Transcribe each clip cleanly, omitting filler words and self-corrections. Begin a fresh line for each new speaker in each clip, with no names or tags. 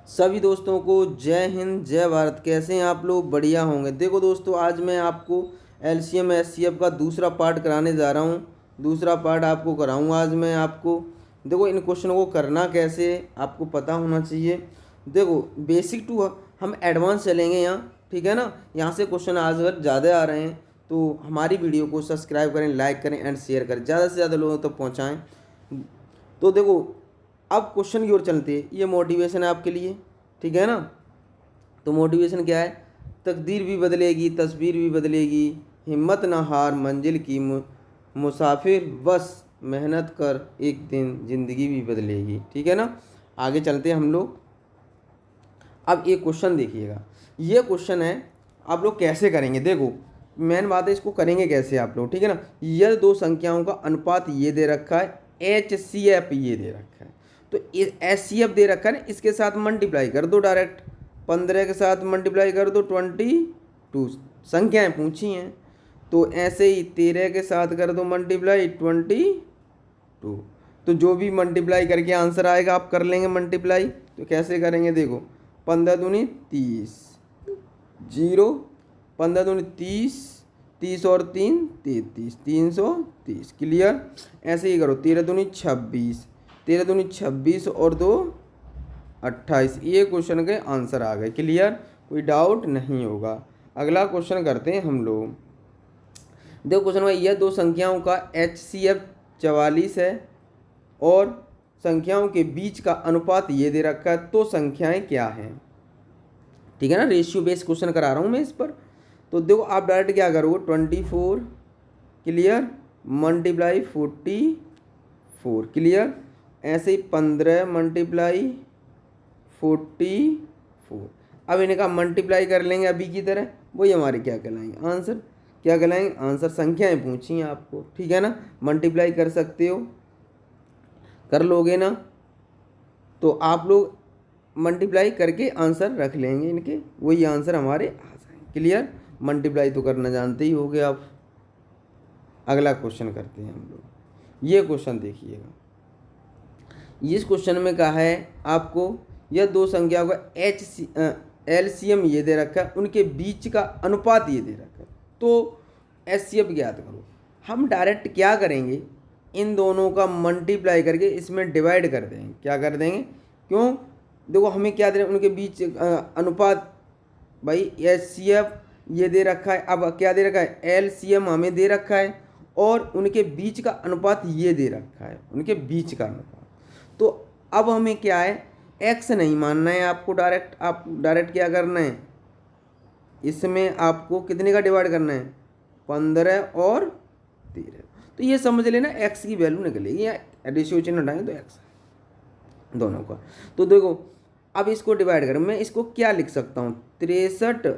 सभी दोस्तों को जय हिंद जय भारत। कैसे हैं आप लोग? बढ़िया होंगे। देखो दोस्तों, आज मैं आपको एलसीएम एचसीएफ का दूसरा पार्ट कराने जा रहा हूँ। दूसरा पार्ट आपको कराऊंगा आज मैं आपको। देखो, इन क्वेश्चनों को करना कैसे आपको पता होना चाहिए। देखो, बेसिक टू हम एडवांस चलेंगे यहाँ, ठीक है ना। यहाँ से क्वेश्चन आज अगर ज़्यादा आ रहे हैं तो हमारी वीडियो को सब्सक्राइब करें, लाइक करें एंड शेयर करें, ज़्यादा से ज़्यादा लोगों तक पहुँचाएँ। तो देखो, अब क्वेश्चन की ओर चलते हैं। ये मोटिवेशन है आपके लिए, ठीक है ना। तो मोटिवेशन क्या है? तकदीर भी बदलेगी, तस्वीर भी बदलेगी, हिम्मत ना हार, मंजिल की मुसाफिर, बस मेहनत कर, एक दिन ज़िंदगी भी बदलेगी, ठीक है ना। आगे चलते हैं हम लोग। अब एक क्वेश्चन देखिएगा। ये क्वेश्चन है, आप लोग कैसे करेंगे? देखो, मेन बात है इसको करेंगे कैसे आप लोग, ठीक है ना। यह दो संख्याओं का अनुपात ये दे रखा है, एच सी एफ ये दे रखा है। तो एच सी एफ दे रखा है ना, इसके साथ मल्टीप्लाई कर दो डायरेक्ट। 15 के साथ मल्टीप्लाई कर दो 22, संख्याएं पूछी हैं। तो ऐसे ही 13 के साथ कर दो मल्टीप्लाई 22। तो जो भी मल्टीप्लाई करके आंसर आएगा आप कर लेंगे मल्टीप्लाई। तो कैसे करेंगे? देखो, 15 दूनी 30, जीरो, 15 दूनी 30, 30 और 3 33, 330। क्लियर? ऐसे ही करो, 13 दूनी 26, 13 दूनी 26 और 2 28। ये क्वेश्चन के आंसर आ गए। क्लियर? कोई डाउट नहीं होगा। अगला क्वेश्चन करते हैं हम लोग। देखो क्वेश्चन में, यह दो संख्याओं का एच सी एफ 44 है और संख्याओं के बीच का अनुपात ये दे रखा है, तो संख्याएं क्या हैं? ठीक है ना, रेशियो बेस्ड क्वेश्चन करा रहा हूँ मैं इस पर। तो देखो, आप डायरेक्ट क्या करोगे, 24, क्लियर, मल्टीप्लाई 44, क्लियर। ऐसे ही 15 मल्टीप्लाई 44। अब इनका मल्टीप्लाई कर लेंगे अभी की तरह, वही हमारे क्या कहलाएंगे, आंसर। क्या कहलाएंगे? आंसर। संख्याएं पूछी हैं आपको, ठीक है ना। मल्टीप्लाई कर सकते हो, कर लोगे ना, तो आप लोग मल्टीप्लाई करके आंसर रख लेंगे इनके, वही आंसर हमारे आ जाएंगे। क्लियर? मल्टीप्लाई तो करना जानते ही होगे आप। अगला क्वेश्चन करते हैं हम लोग। ये क्वेश्चन देखिएगा। इस क्वेश्चन में कहा है आपको, यह दो संख्याओं का एलसीएम ये दे रखा है, उनके बीच का अनुपात ये दे रखा है, तो एचसीएफ ज्ञात करो। हम डायरेक्ट क्या करेंगे, इन दोनों का मल्टीप्लाई करके इसमें डिवाइड कर देंगे। क्या कर देंगे? क्यों? देखो, हमें क्या दे रहे हैं, उनके बीच अनुपात, भाई एचसीएफ ये दे रखा है। अब क्या दे रखा है? एलसीएम हमें दे रखा है और उनके बीच का अनुपात ये दे रखा है, उनके बीच का अनुपात। तो अब हमें क्या है, एक्स नहीं मानना है आपको डायरेक्ट। आप डायरेक्ट क्या करना है, इसमें आपको कितने का डिवाइड करना है, 15 और 13। तो ये समझ लेना एक्स की वैल्यू निकलेगी, या रेशियो चिन्ह हटाएंगे तो एक्स दोनों का। तो देखो, अब इसको डिवाइड करें, मैं इसको क्या लिख सकता हूँ, 63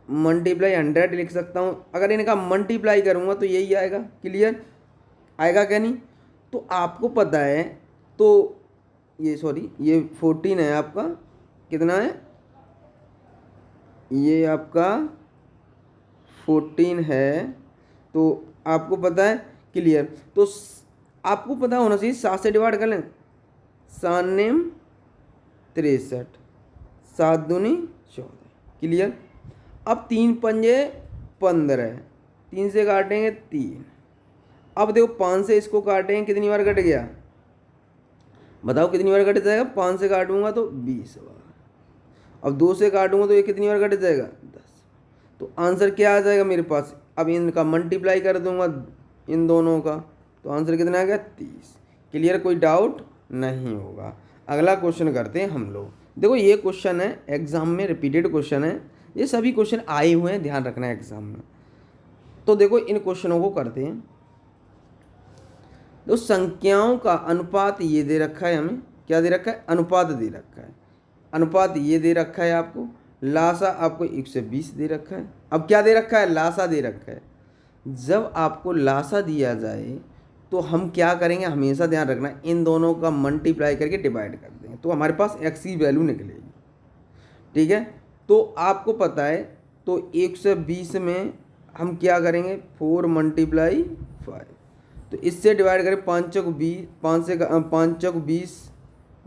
मल्टीप्लाई 100 लिख सकता हूँ। अगर इनका मल्टीप्लाई करूँगा तो यही आएगा। क्लियर? आएगा क्या नहीं? तो आपको पता है, तो ये सॉरी, ये 14 है आपका, कितना है ये आपका 14 है, तो आपको पता है। क्लियर? तो आपको पता होना चाहिए, 7 से डिवाइड कर लें, 7 नेम 63, 7 दूनी 14। क्लियर? अब 3 पंजे 15, 3 से काटेंगे 3। अब देखो, 5 से इसको काटेंगे, कितनी बार कट गया, बताओ कितनी बार कट जाएगा? 5 से काटूंगा तो 20 बार। अब 2 से काटूंगा तो ये कितनी बार कट जाएगा? 10। तो आंसर क्या आ जाएगा मेरे पास? अब इनका मल्टीप्लाई कर दूंगा इन दोनों का, तो आंसर कितना आ गया? 30। क्लियर? कोई डाउट नहीं होगा। अगला क्वेश्चन करते हैं हम लोग। देखो, ये क्वेश्चन है एग्जाम में, रिपीटेड क्वेश्चन है, ये सभी क्वेश्चन आए हुए हैं, ध्यान रखना है एग्जाम में। तो देखो, इन क्वेश्चनों को करते हैं। तो संख्याओं का अनुपात ये दे रखा है, हमें क्या दे रखा है? अनुपात दे रखा है। अनुपात ये दे रखा है आपको, लासा आपको 120 दे रखा है। अब क्या दे रखा है? लासा दे रखा है। जब आपको लासा दिया जाए तो हम क्या करेंगे, हमेशा ध्यान रखना, इन दोनों का मल्टीप्लाई करके डिवाइड कर देंगे, तो हमारे पास एक्स की वैल्यू निकलेगी। ठीक है? तो आपको पता है, तो 120 में हम क्या करेंगे, 4 मल्टीप्लाई 5। तो इससे डिवाइड करें, 5 चौक 20, 5 से 5 चौक 20,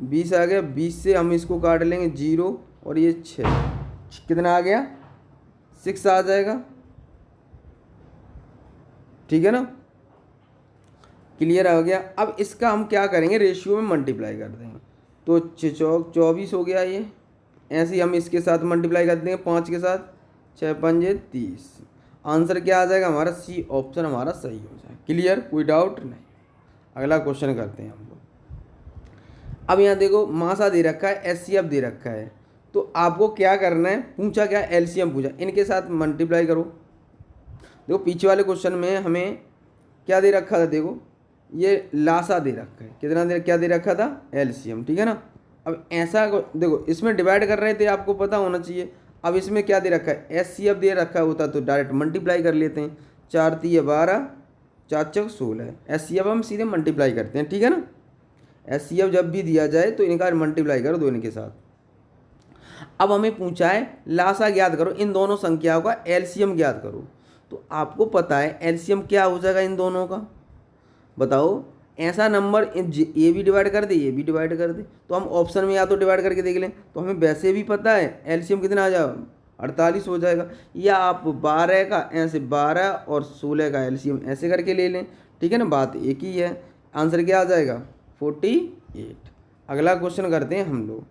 20 आ गया। 20 से हम इसको काट लेंगे 0 और ये 6, कितना आ गया 6 आ जाएगा। ठीक है ना, क्लियर हो गया। अब इसका हम क्या करेंगे, रेशियो में मल्टीप्लाई कर देंगे। तो 6 चौक 24 हो गया ये। ऐसे ही हम इसके साथ मल्टीप्लाई कर देंगे 5 के साथ, 6 पंजे 30। आंसर क्या आ जाएगा हमारा, सी ऑप्शन हमारा सही हो जाएगा। क्लियर, कोई डाउट नहीं। अगला क्वेश्चन करते हैं हम लोग। अब यहाँ देखो मासा दे रखा है, एचसीएफ दे रखा है, तो आपको क्या करना है, पूछा क्या, एलसीएम पूछा, इनके साथ मल्टीप्लाई करो। देखो पीछे वाले क्वेश्चन में हमें क्या दे रखा था, देखो ये लासा दे रखा है, कितना दे, क्या दे रखा था, एलसीएम। ठीक है ना। अब ऐसा देखो इसमें डिवाइड कर रहे थे, आपको पता होना चाहिए। अब इसमें क्या दे रखा है, एचसीएफ दे रखा होता तो डायरेक्ट मल्टीप्लाई कर लेते हैं। 4 3 12, 4 चौक 16। एचसीएफ हम सीधे मल्टीप्लाई करते हैं। ठीक है ना, एचसीएफ जब भी दिया जाए तो इनका मल्टीप्लाई करो दो इनके साथ। अब हमें पूछा है लासा ज्ञात करो, इन दोनों संख्याओं का एलसीएम ज्ञात करो। तो आपको पता है एलसीएम क्या हो जाएगा इन दोनों का, बताओ। ऐसा नंबर ये भी डिवाइड कर दे, ये भी डिवाइड कर दे, तो हम ऑप्शन में या तो डिवाइड करके देख लें, तो हमें वैसे भी पता है एलसीएम कितना आ जाएगा, 48 हो जाएगा। या आप 12 का ऐसे 12 और 16 का एलसीएम ऐसे करके ले लें। ठीक है ना, बात एक ही है। आंसर क्या आ जाएगा, 48। अगला क्वेश्चन करते हैं हम लोग।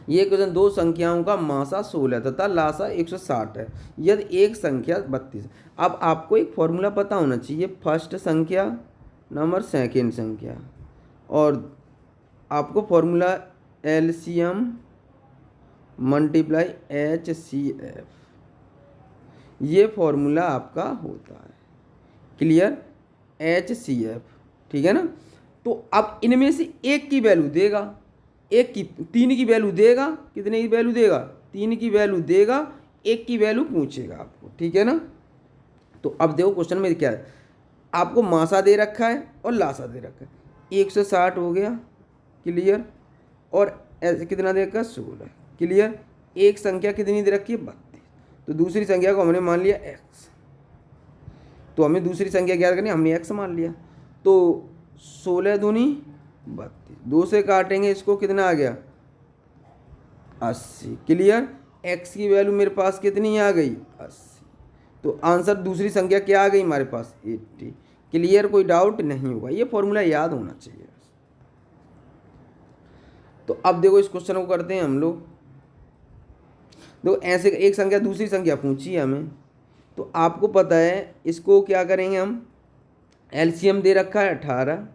ये क्वेश्चन, दो संख्याओं का मासा 16 तथा लासा 160 है, यदि एक संख्या 32। अब आपको एक फॉर्मूला पता होना चाहिए, फर्स्ट संख्या नंबर सेकेंड संख्या, और आपको फॉर्मूला एलसीएम मल्टीप्लाई एचसीएफ, ये फॉर्मूला आपका होता है। Clear, HCF. ठीक है ना। तो अब इनमें से एक की वैल्यू देगा, एक की, 3 की वैल्यू देगा, कितने की वैल्यू देगा, 3 की वैल्यू देगा, एक की वैल्यू पूछेगा आपको। ठीक है ना। तो अब देखो क्वेश्चन में क्या है, आपको मासा दे रखा है और लासा दे रखा है। 160 हो गया, क्लियर, और ऐसे कितना दे रखा, 16, क्लियर। एक संख्या कितनी दे रखी है, 32। तो दूसरी संख्या को हमने मान लिया x, तो हमें दूसरी संख्या क्या करनी, हमने x मान लिया। तो 16 दूनी 32, 2 से काटेंगे इसको, कितना आ गया, 80, क्लियर। x की वैल्यू मेरे पास कितनी आ गई, 80। तो आंसर दूसरी संख्या क्या आ गई हमारे पास, 80। क्लियर, कोई डाउट नहीं होगा, ये फॉर्मूला याद होना चाहिए। तो अब देखो इस क्वेश्चन को करते हैं हम लोग। देखो ऐसे एक संख्या दूसरी संख्या पूछी है हमें, तो आपको पता है इसको क्या करेंगे हम, एलसीएम दे रखा है 18,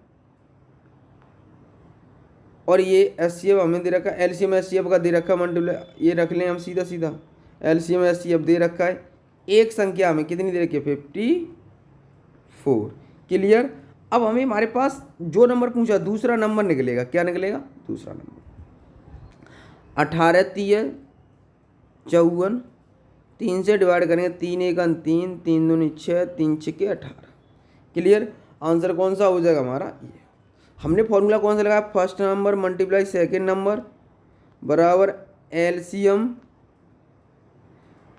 और ये एचसीएफ हमें दे रखा है, एलसीएम एचसीएफ का दे रखा है मल्टीप्लाई, ये रख लें हम सीधा सीधा, एलसीएम एचसीएफ दे रखा है। एक संख्या हमें कितनी दे रखी है, 54, क्लियर। अब हमें हमारे पास जो नंबर पूछा दूसरा नंबर निकलेगा, क्या निकलेगा, दूसरा नंबर। 18 3 54, 3 से डिवाइड करेंगे, 3 1 3, 3 दूनी 6, 3 6 18, क्लियर। आंसर कौन सा हो जाएगा हमारा, ये। हमने फॉर्मूला कौन सा लगाया, first number multiply second number बराबर एलसीएम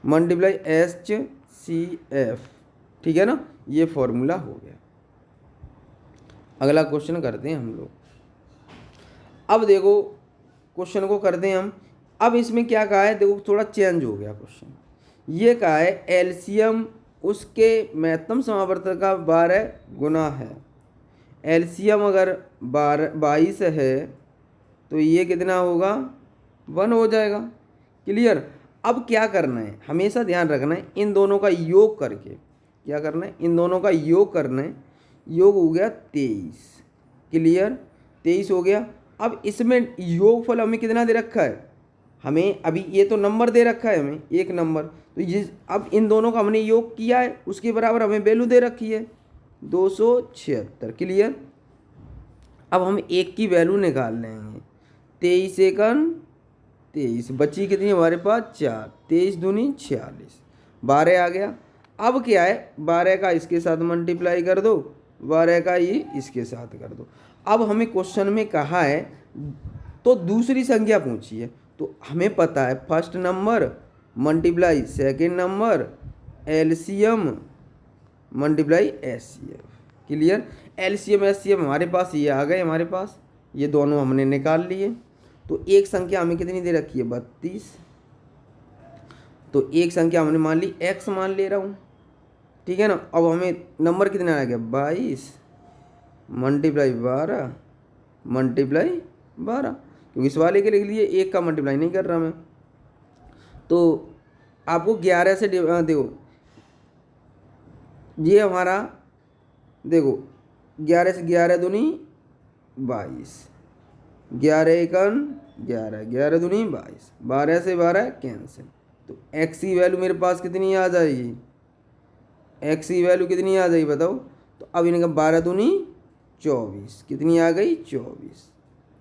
मल्टीप्लाई एचसीएफ। ठीक है ना, ये फॉर्मूला हो गया। अगला क्वेश्चन करते हैं हम लोग। अब देखो क्वेश्चन को करते हैं हम। अब इसमें क्या कहा है, देखो थोड़ा चेंज हो गया क्वेश्चन। ये कहा है एलसीएम उसके महत्तम समावर्तक का 12 गुना है। एलसीएम अगर 22 है तो ये कितना होगा, 1 हो जाएगा, क्लियर। अब क्या करना है, हमेशा ध्यान रखना है, इन दोनों का योग करके क्या करना है, इन दोनों का योग करना है। योग हो गया 23, क्लियर, 23 हो गया। अब इसमें योगफल हमें कितना दे रखा है, हमें अभी ये तो नंबर दे रखा है हमें, एक नंबर, तो ये अब इन दोनों का हमने योग किया है, उसके बराबर हमें वैल्यू दे रखी है 276, क्लियर। अब हम एक की वैल्यू निकाल लेंगे, 23 एकन 23, बची कितनी हमारे पास 4, 23 दूनी 46, 12 आ गया। अब क्या है, 12 का इसके साथ मल्टीप्लाई कर दो, 12 का ये इसके साथ कर दो। अब हमें क्वेश्चन में कहा है तो दूसरी संख्या पूछी है, तो हमें पता है first number multiply second number LCM multiply HCF, clear. LCM HCF हमारे पास ये आ गए, हमारे पास ये दोनों हमने निकाल लिए। तो एक संख्या हमें कितनी दे रखी है 32। तो एक संख्या हमने मान ली x मान ले रहा हूँ, ठीक है ना। अब हमें नंबर कितना आ गया 22 मल्टीप्लाई 12 मल्टीप्लाई 12, क्योंकि इस वाले के लिए एक का मल्टीप्लाई नहीं कर रहा मैं। तो आपको 11 से देखो ये हमारा, देखो 11 से 11 दूनी 22, 11 एकन 11, 11 दूनी 22, 12 से 12 कैंसिल। तो एक्स की वैल्यू मेरे पास कितनी आ जाएगी, एक्स की वैल्यू कितनी आ जाएगी बताओ। तो अब इनका 12 दूनी 24, कितनी आ गई 24।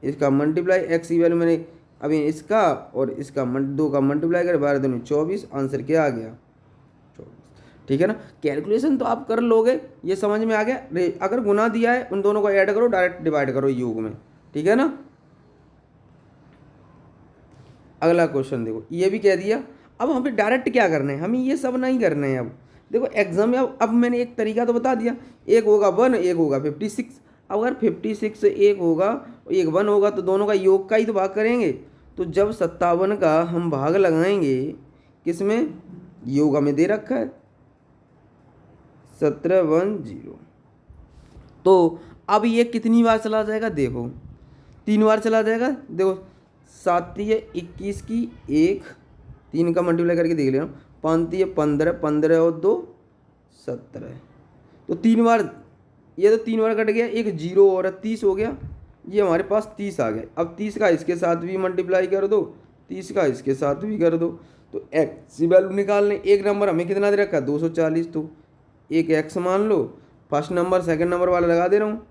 इसका मल्टीप्लाई एक्स की वैल्यू मैंने अभी इसका और इसका दो का मल्टीप्लाई कर 12 दूनी 24, आंसर क्या आ गया 24, ठीक है ना। कैलकुलेशन तो आप कर लोगे, ये समझ में आ गया। अगर गुना दिया है उन दोनों को ऐड करो, डायरेक्ट डिवाइड करो योग में, ठीक है ना। अगला क्वेश्चन देखो, ये भी कह दिया। अब हमें डायरेक्ट क्या करना है, हमें ये सब नहीं करना है। अब देखो एग्जाम में अब मैंने एक तरीका तो बता दिया, एक होगा 1 एक होगा 56। अगर 56 से एक होगा एक 1 होगा तो दोनों का योग का ही तो भाग करेंगे। तो जब 57 का हम भाग लगाएंगे किस में, योग में दे रखा है 1710। तो अब ये कितनी बार चला जाएगा, देखो 3 बार चला जाएगा। देखो 7 21 की 1, 3 का मल्टीप्लाई करके देख लेना, 5 15, 15 और 2 17। तो 3 बार, ये तो 3 बार कट गया, एक 0 और 30 हो गया, ये हमारे पास 30 आ गया। अब 30 का इसके साथ भी मल्टीप्लाई कर दो, 30 का इसके साथ भी कर दो। तो एक्स की वैल्यू निकालने, एक नंबर हमें कितना दे रखा है 240, तो एक एक्स मान लो, फर्स्ट नंबर सेकंड नंबर वाला लगा दे रहा हूँ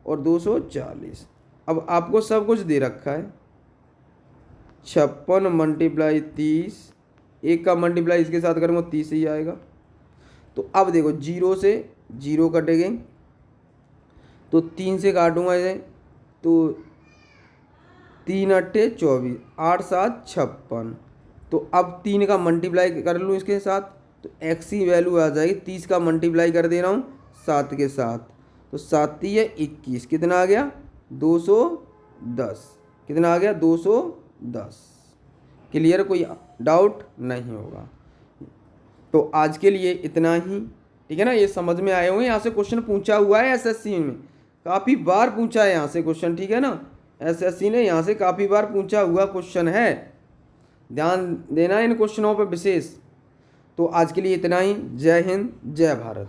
और 240। अब आपको सब कुछ दे रखा है 56 मल्टीप्लाई 30, एक का मल्टीप्लाई इसके साथ करूँगा 30 ही आएगा। तो अब देखो 0 से 0 कटेंगे, तो 3 से काटूंगा इसे, तो 3 अट्ठे 24, 8 7 56। तो अब 3 का मल्टीप्लाई कर लूँ इसके साथ, तो एक्स की वैल्यू आ जाएगी, 30 का मल्टीप्लाई कर दे रहा हूँ 7 के साथ, तो 7 21, कितना आ गया 210, कितना आ गया 210। क्लियर, कोई डाउट नहीं होगा। तो आज के लिए इतना ही, ठीक है ना। ये समझ में आए होंगे, यहाँ से क्वेश्चन पूछा हुआ है एसएससी में, काफ़ी बार पूछा है यहाँ से क्वेश्चन, ठीक है ना। एसएससी ने यहाँ से काफ़ी बार पूछा हुआ क्वेश्चन है, ध्यान देना इन क्वेश्चनों पर विशेष। तो आज के लिए इतना ही। जय हिंद जय भारत।